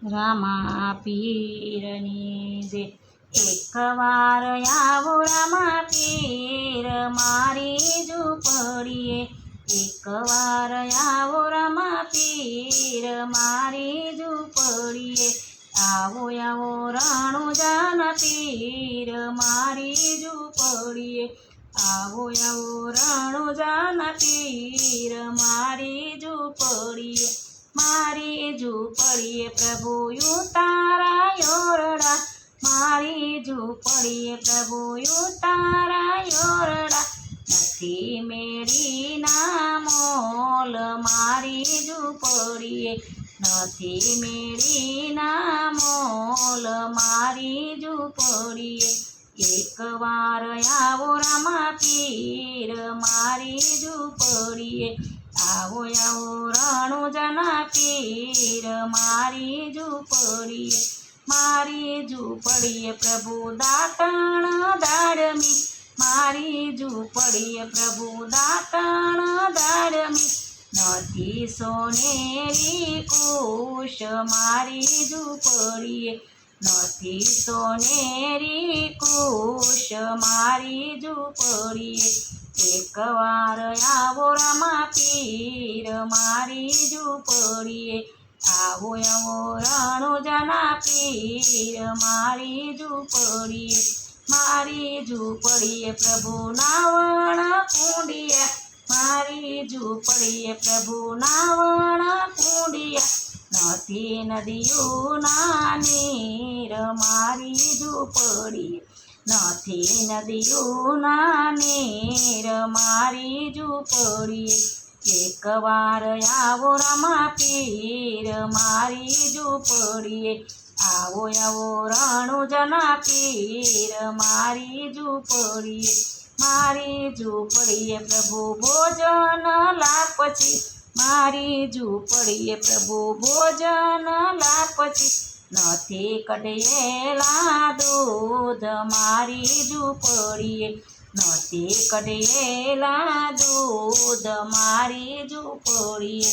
રામા પીરની જે એકવાર આવો રામા પીર મારી ઝૂંપડીએ, એકવાર આવો રામા પીર મારી ઝૂંપડીએ, આવો આવો રણુજાના પીર મારી ઝૂંપડીએ, આવો આવો રણુજાના પીર મારી ઝૂંપડીએ, મારી ઝૂંપડીએ પ્રભુ તારા યોરડા, મારી ઝૂંપડીએ પ્રભુ તારા યોરડા, નથી મેળીના મોલ મારી ઝૂંપડીએ, નથી મેળીના મોલ મારી ઝૂંપડીએ, એકવાર આવો રામા પીર મારી ઝૂંપડીએ, આવો આવો રણુજાના પીર મારી ઝૂંપડીએ, મારી ઝૂંપડીએ પ્રભુ દાતણ દાડમી, મારી ઝૂંપડીએ પ્રભુ દાતણ દાડમી, નથી સોનેરી કુશ મારી ઝૂંપડીએ, નથી સોનેરી કુશ મારી ઝૂંપડીએ, એકવાર આવો રામા પીર મારી ઝૂંપડીએ, આવો આવો રણુજાના પીર મારી ઝૂંપડીએ, મારી ઝૂંપડીએ પ્રભુ નાવણ કુંડિયા, મારી ઝૂંપડીએ પ્રભુ નાવણ કુંડિયા, નથી નદીઓના નીર મારી ઝૂંપડીએ, નથી નદીઓના નીર મારી ઝૂંપડીએ, એકવાર આવો રામા પીર મારી ઝૂંપડીએ, આવો આવો રણુજાના પીર મારી ઝૂંપડીએ, મારી ઝૂંપડીએ પ્રભુ ભોજન લાપછી, મારી ઝૂંપડીએ પ્રભુ ભોજન લાપછી, નથી કઢેલા દૂધ મારી ઝૂંપડીએ, નથી કઢેલા દૂધ મારી ઝૂંપડીએ,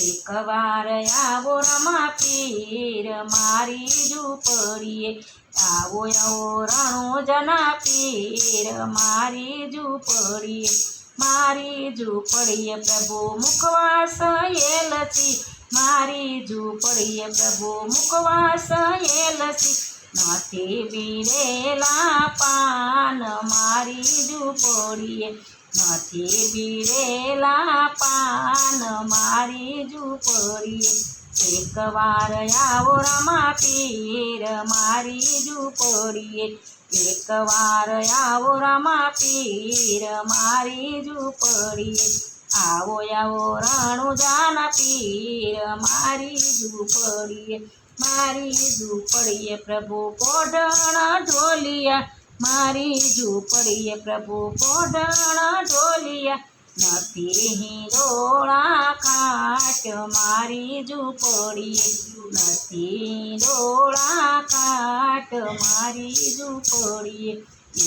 એકવાર આવો રામા પીર મારી ઝૂંપડીએ, આવો આવો રણુજાના પીર મારી ઝૂંપડીએ, મારી ઝૂંપડીએ પ્રભુ મુખવાસ એલચી, મારી ઝૂંપડીએ પ્રભુ મુખવાસ એલચી, નથી બીડેલા પાન મારી ઝૂંપડીએ, નથી બીડેલા પાન મારી ઝૂંપડીએ, એકવાર આવો રામા પીર મારી ઝૂંપડીએ, એકવાર આવો રામા પીર મારી ઝૂંપડીએ, આવો આવો રણુજાના પીર મારી ઝૂંપડીએ, મારી ઝૂંપડીએ પ્રભુ પોઢણ ઢોલિયા, મારી ઝૂંપડીએ પ્રભુ પોઢણ ઢોલિયા, નથી હિંડોળા ખાટ મારી ઝૂંપડીએ, નથી ડોળા ખાટ મારી ઝૂંપડીએ,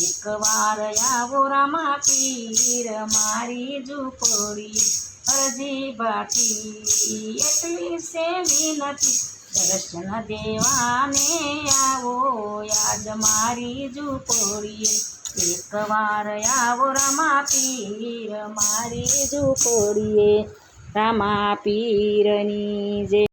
એકવાર આવો રામા પીર મારી ઝૂંપડીએ, અરજી બાકી એટલી સેવી નથી, દર્શન દેવાને આવો યાદ મારી ઝૂંપડીએ, એકવાર આવો રામા પીર મારી ઝૂંપડીએ, રામા પીરની જય।